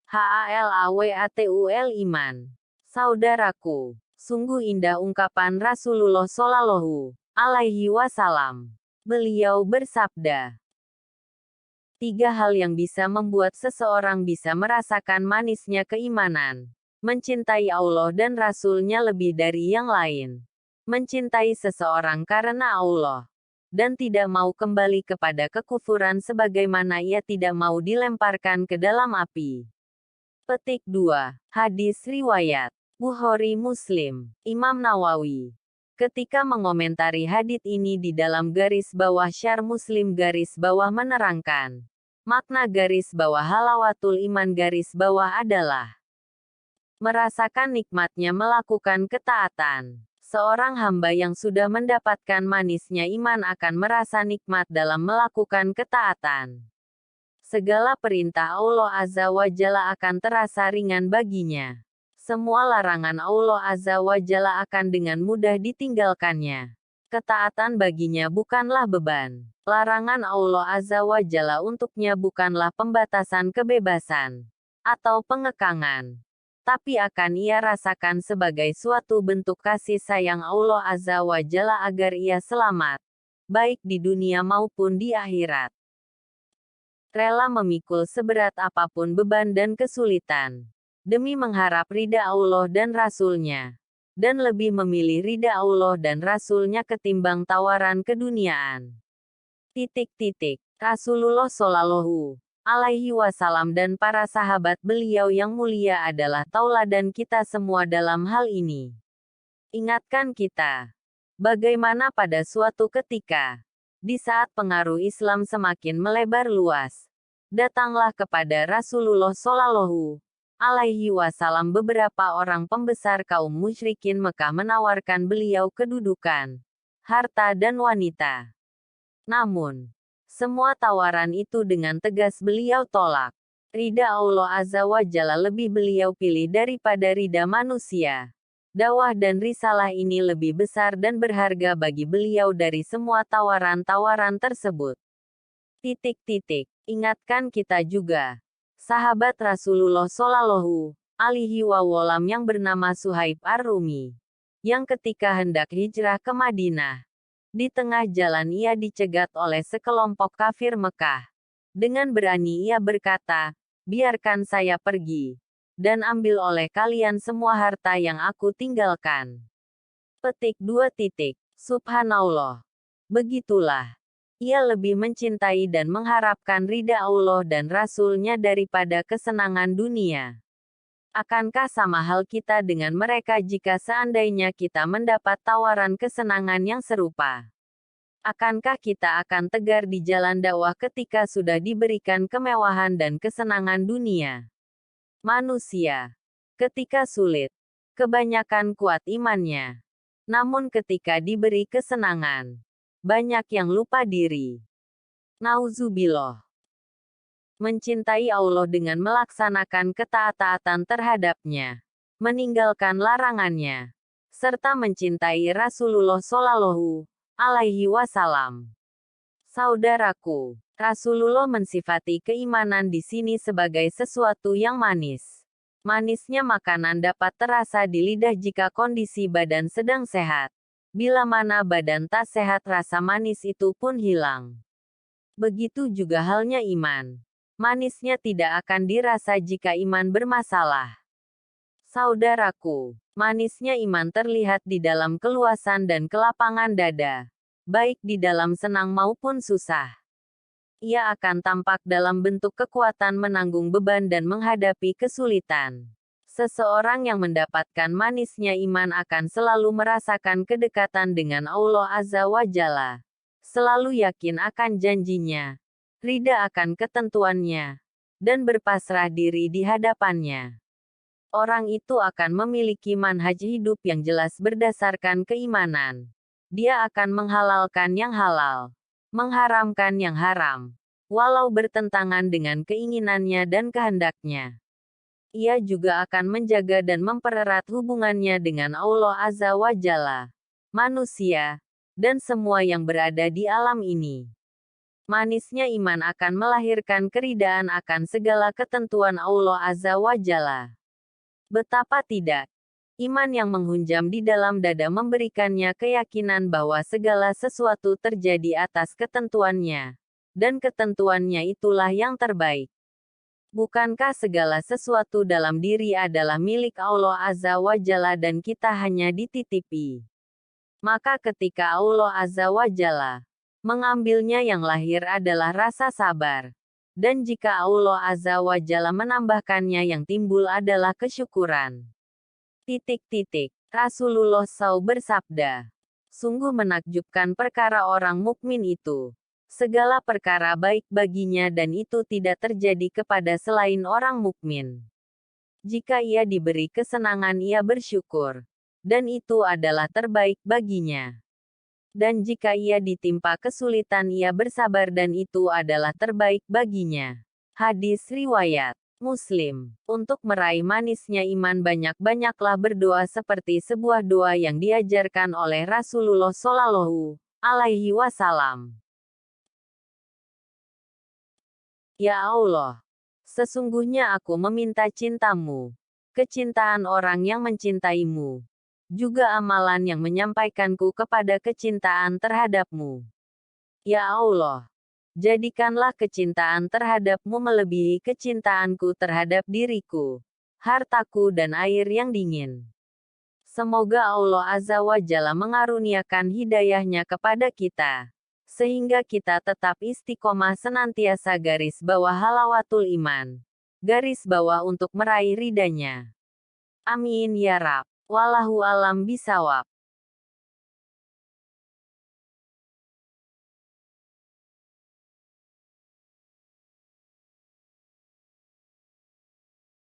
Halawatul iman. Saudaraku, sungguh indah ungkapan Rasulullah Shallallahu Alaihi Wasallam. Beliau bersabda, 3 hal yang bisa membuat seseorang bisa merasakan manisnya keimanan. Mencintai Allah dan Rasul-Nya lebih dari yang lain. Mencintai seseorang karena Allah. Dan tidak mau kembali kepada kekufuran sebagaimana ia tidak mau dilemparkan ke dalam api. Petik 2. Hadis riwayat Bukhari Muslim. Imam Nawawi ketika mengomentari hadits ini di dalam garis bawah Syarh Muslim garis bawah menerangkan, makna garis bawah halawatul iman garis bawah adalah merasakan nikmatnya melakukan ketaatan. Seorang hamba yang sudah mendapatkan manisnya iman akan merasa nikmat dalam melakukan ketaatan. Segala perintah Allah Azza wa Jalla akan terasa ringan baginya. Semua larangan Allah Azza wa Jalla akan dengan mudah ditinggalkannya. Ketaatan baginya bukanlah beban. Larangan Allah Azza wa Jalla untuknya bukanlah pembatasan kebebasan atau pengekangan. Tapi akan ia rasakan sebagai suatu bentuk kasih sayang Allah Azza wa Jalla agar ia selamat, baik di dunia maupun di akhirat. Rela memikul seberat apapun beban dan kesulitan, demi mengharap ridha Allah dan Rasul-Nya, dan lebih memilih ridha Allah dan Rasul-Nya ketimbang tawaran keduniaan. Rasulullah Shallallahu Alaihi Wasallam dan para sahabat beliau yang mulia adalah tauladan kita semua dalam hal ini. Ingatkan kita, bagaimana pada suatu ketika, di saat pengaruh Islam semakin melebar luas, datanglah kepada Rasulullah Shallallahu Alaihi Wasallam beberapa orang pembesar kaum musyrikin Mekah menawarkan beliau kedudukan, harta dan wanita. Namun, semua tawaran itu dengan tegas beliau tolak. Ridha Allah Azza wa Jalla lebih beliau pilih daripada ridha manusia. Dakwah dan risalah ini lebih besar dan berharga bagi beliau dari semua tawaran-tawaran tersebut. Ingatkan kita juga, sahabat Rasulullah Shallallahu Alaihi Wasallam yang bernama Suhaib Ar-Rumi, yang ketika hendak hijrah ke Madinah, di tengah jalan ia dicegat oleh sekelompok kafir Mekah. Dengan berani ia berkata, biarkan saya pergi, dan ambil oleh kalian semua harta yang aku tinggalkan. Petik 2. Subhanallah. Begitulah. Ia lebih mencintai dan mengharapkan ridha Allah dan Rasul-Nya daripada kesenangan dunia. Akankah sama hal kita dengan mereka jika seandainya kita mendapat tawaran kesenangan yang serupa? Akankah kita akan tegar di jalan dakwah ketika sudah diberikan kemewahan dan kesenangan dunia? Manusia, ketika sulit, kebanyakan kuat imannya. Namun ketika diberi kesenangan, banyak yang lupa diri. Nauzubillah. Mencintai Allah dengan melaksanakan ketaatan terhadapnya, meninggalkan larangannya, serta mencintai Rasulullah Shallallahu Alaihi Wasallam. Saudaraku, Rasulullah mensifati keimanan di sini sebagai sesuatu yang manis. Manisnya makanan dapat terasa di lidah jika kondisi badan sedang sehat. Bila mana badan tak sehat, rasa manis itu pun hilang. Begitu juga halnya iman. Manisnya tidak akan dirasa jika iman bermasalah. Saudaraku, manisnya iman terlihat di dalam keluasan dan kelapangan dada, baik di dalam senang maupun susah. Ia akan tampak dalam bentuk kekuatan menanggung beban dan menghadapi kesulitan. Seseorang yang mendapatkan manisnya iman akan selalu merasakan kedekatan dengan Allah Azza wa Jalla. Selalu yakin akan janjinya, ridha akan ketentuannya, dan berpasrah diri di hadapannya. Orang itu akan memiliki manhaj hidup yang jelas berdasarkan keimanan. Dia akan menghalalkan yang halal, mengharamkan yang haram, walau bertentangan dengan keinginannya dan kehendaknya. Ia juga akan menjaga dan mempererat hubungannya dengan Allah Azza wa Jalla, manusia, dan semua yang berada di alam ini. Manisnya iman akan melahirkan keridaan akan segala ketentuan Allah Azza wa Jalla. Betapa tidak. Iman yang menghunjam di dalam dada memberikannya keyakinan bahwa segala sesuatu terjadi atas ketentuannya. Dan ketentuannya itulah yang terbaik. Bukankah segala sesuatu dalam diri adalah milik Allah Azza wa Jalla dan kita hanya dititipi? Maka ketika Allah Azza wa Jalla mengambilnya, yang lahir adalah rasa sabar. Dan jika Allah Azza wa Jalla menambahkannya, yang timbul adalah kesyukuran. Rasulullah SAW bersabda, sungguh menakjubkan perkara orang mukmin itu. Segala perkara baik baginya dan itu tidak terjadi kepada selain orang mukmin. Jika ia diberi kesenangan ia bersyukur. Dan itu adalah terbaik baginya. Dan jika ia ditimpa kesulitan ia bersabar dan itu adalah terbaik baginya. Hadis riwayat Muslim. Untuk meraih manisnya iman banyak-banyaklah berdoa seperti sebuah doa yang diajarkan oleh Rasulullah Shallallahu alaihi wasallam. Ya Allah, sesungguhnya aku meminta cintamu, kecintaan orang yang mencintaimu, juga amalan yang menyampaikanku kepada kecintaan terhadapmu. Ya Allah, jadikanlah kecintaan terhadapmu melebihi kecintaanku terhadap diriku, hartaku dan air yang dingin. Semoga Allah Azza wa Jalla mengaruniakan hidayahnya kepada kita, sehingga kita tetap istiqomah senantiasa _halawatul iman, untuk meraih ridhanya. Amin ya Rabb. Wallahu alam bisawab.